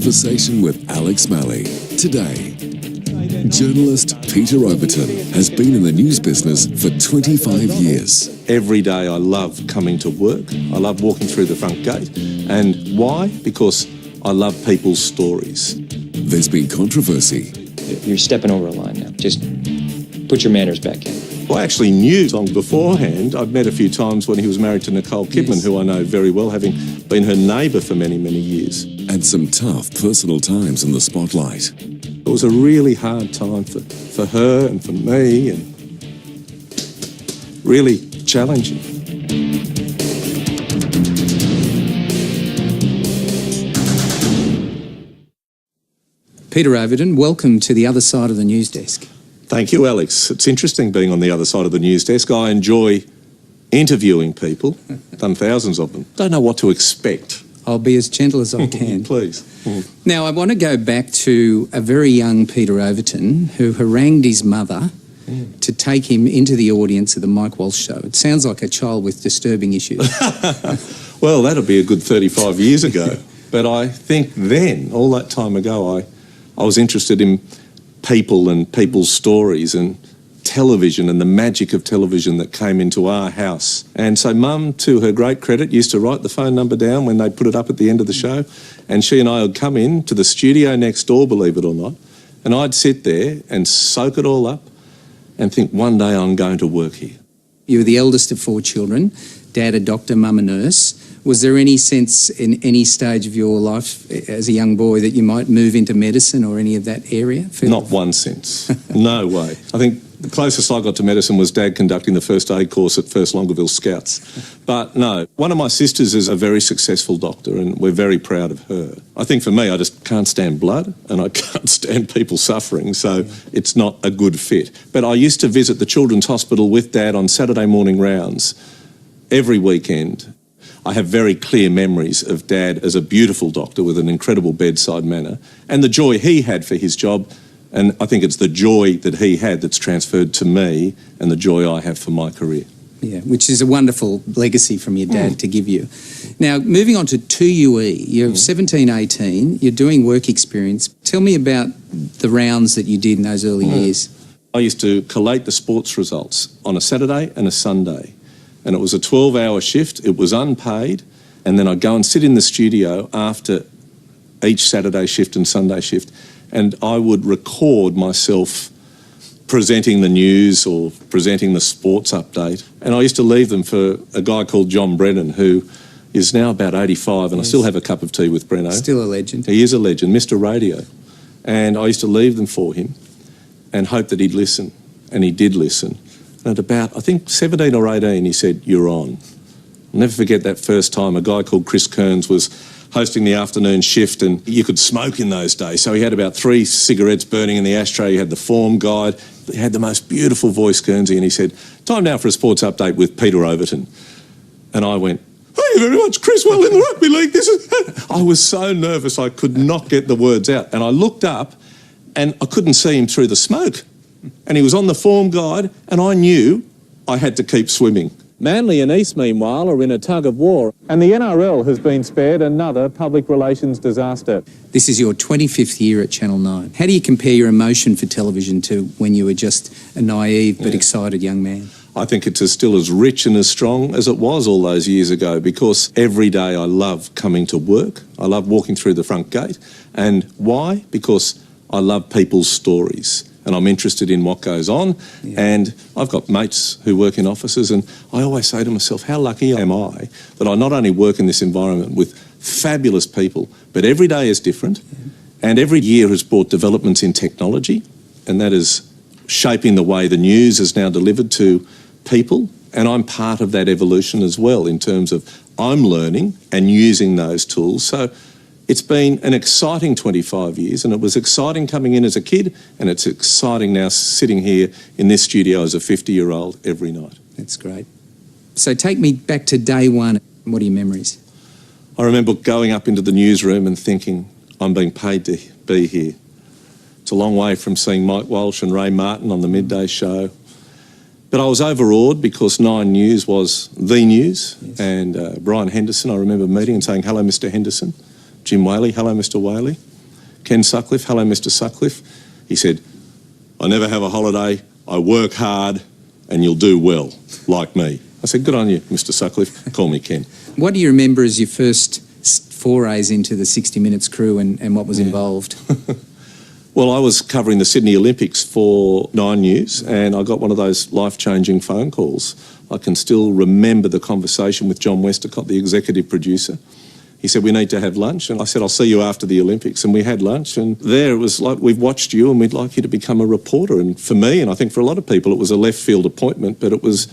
Conversation with Alex Malley. Today, journalist Peter Overton has been in the news business for 25 years. Every day I love coming to work. I love walking through the front gate. And why? Because I love people's stories. There's been controversy. You're stepping over a line now. Just put your manners back in. I actually knew Tom beforehand. I'd met a few times when he was married to Nicole Kidman, who I know very well, having been her neighbour for many, many years. And some tough personal times in the spotlight. It was a really hard time for her and for me, and really challenging. Peter Overton, welcome to the other side of the news desk. Thank you, Alex. It's interesting being on the other side of the news desk. I enjoy interviewing people, done thousands of them. Don't know what to expect. I'll be as gentle as I can. Please. Now, I want to go back to a very young Peter Overton who harangued his mother to take him into the audience of the Mike Walsh show. It sounds like a child with disturbing issues. Well, that'll be a good 35 years ago. But I think then, all that time ago, I was interested in people and people's stories and television and the magic of television that came into our house. And so Mum, to her great credit, used to write the phone number down when they put it up at the end of the show, and she and I would come in to the studio next door, believe it or not, and I'd sit there and soak it all up and think, one day I'm going to work here. You were the eldest of 4 children, Dad a doctor, Mum a nurse. Was there any sense in any stage of your life as a young boy that you might move into medicine or any of that area? Not one sense. No way. I think the closest I got to medicine was Dad conducting the first aid course at 1st Longueville Scouts. But no, one of my sisters is a very successful doctor and we're very proud of her. I think for me, I just can't stand blood and I can't stand people suffering, so it's not a good fit. But I used to visit the Children's Hospital with Dad on Saturday morning rounds every weekend. I have very clear memories of Dad as a beautiful doctor with an incredible bedside manner and the joy he had for his job. And I think it's the joy that he had that's transferred to me and the joy I have for my career. Yeah, which is a wonderful legacy from your dad to give you. Now, moving on to 2UE, you're 17, 18, you're doing work experience. Tell me about the rounds that you did in those early years. I used to collate the sports results on a Saturday and a Sunday. And it was a 12-hour shift, it was unpaid, and then I'd go and sit in the studio after each Saturday shift and Sunday shift, and I would record myself presenting the news or presenting the sports update. And I used to leave them for a guy called John Brennan, who is now about 85, and I still have a cup of tea with Brenno. Still a legend. He is a legend, Mr. Radio. And I used to leave them for him and hope that he'd listen, and he did listen. And at about, I think, 17 or 18, he said, "You're on." I'll never forget that first time. A guy called Chris Kearns was hosting the afternoon shift, and you could smoke in those days. So he had about 3 cigarettes burning in the ashtray. He had the form guide. He had the most beautiful voice, Kearnsy, and he said, "Time now for a sports update with Peter Overton." And I went, "Thank you very much, Chris. Well, in the rugby league, this is..." I was so nervous I could not get the words out. And I looked up, and I couldn't see him through the smoke. And he was on the form guide, and I knew I had to keep swimming. Manly and East, meanwhile, are in a tug of war, and the NRL has been spared another public relations disaster. This is your 25th year at Channel 9. How do you compare your emotion for television to when you were just a naive but excited young man? I think it's still as rich and as strong as it was all those years ago, because every day I love coming to work. I love walking through the front gate. And why? Because I love people's stories. And I'm interested in what goes on. And I've got mates who work in offices, and I always say to myself, how lucky am I that I not only work in this environment with fabulous people, but every day is different, and every year has brought developments in technology, and that is shaping the way the news is now delivered to people, and I'm part of that evolution as well in terms of I'm learning and using those tools. So it's been an exciting 25 years, and it was exciting coming in as a kid, and it's exciting now sitting here in this studio as a 50-year-old every night. That's great. So take me back to day one. What are your memories? I remember going up into the newsroom and thinking, I'm being paid to be here. It's a long way from seeing Mike Walsh and Ray Martin on the midday show. But I was overawed because Nine News was the news, and Brian Henderson, I remember meeting and saying, "Hello, Mr. Henderson." Jim Whaley, "Hello, Mr. Whaley." Ken Sutcliffe. Hello, Mr. Sutcliffe. He said, I never have a holiday, I work hard, and you'll do well, like me. I said, good on you, Mr. Sutcliffe. Call me Ken. What do you remember as your first forays into the 60 Minutes crew and what was involved? Well, I was covering the Sydney Olympics for Nine News, and I got one of those life-changing phone calls. I can still remember the conversation with John Westacott, the executive producer. He said, we need to have lunch. And I said, I'll see you after the Olympics. And we had lunch. And there it was like, we've watched you and we'd like you to become a reporter. And for me, and I think for a lot of people, it was a left field appointment, but it was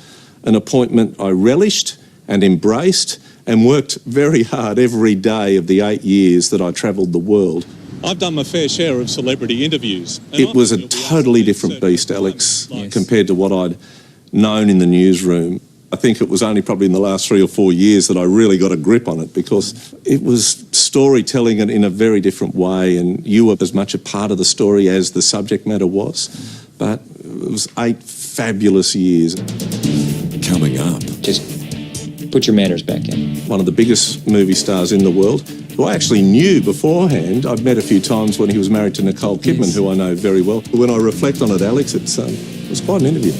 an appointment I relished and embraced and worked very hard every day of the 8 years that I travelled the world. I've done my fair share of celebrity interviews. It was a totally different beast, Alex, compared to what I'd known in the newsroom. I think it was only probably in the last 3 or 4 years that I really got a grip on it, because it was storytelling it in a very different way, and you were as much a part of the story as the subject matter was. But it was 8 fabulous years. Coming up, Just put your manners back in. One of the biggest movie stars in the world, who I actually knew beforehand. I'd met a few times when he was married to Nicole Kidman, Yes. who I know very well. When I reflect on it, Alex, it was quite an interview.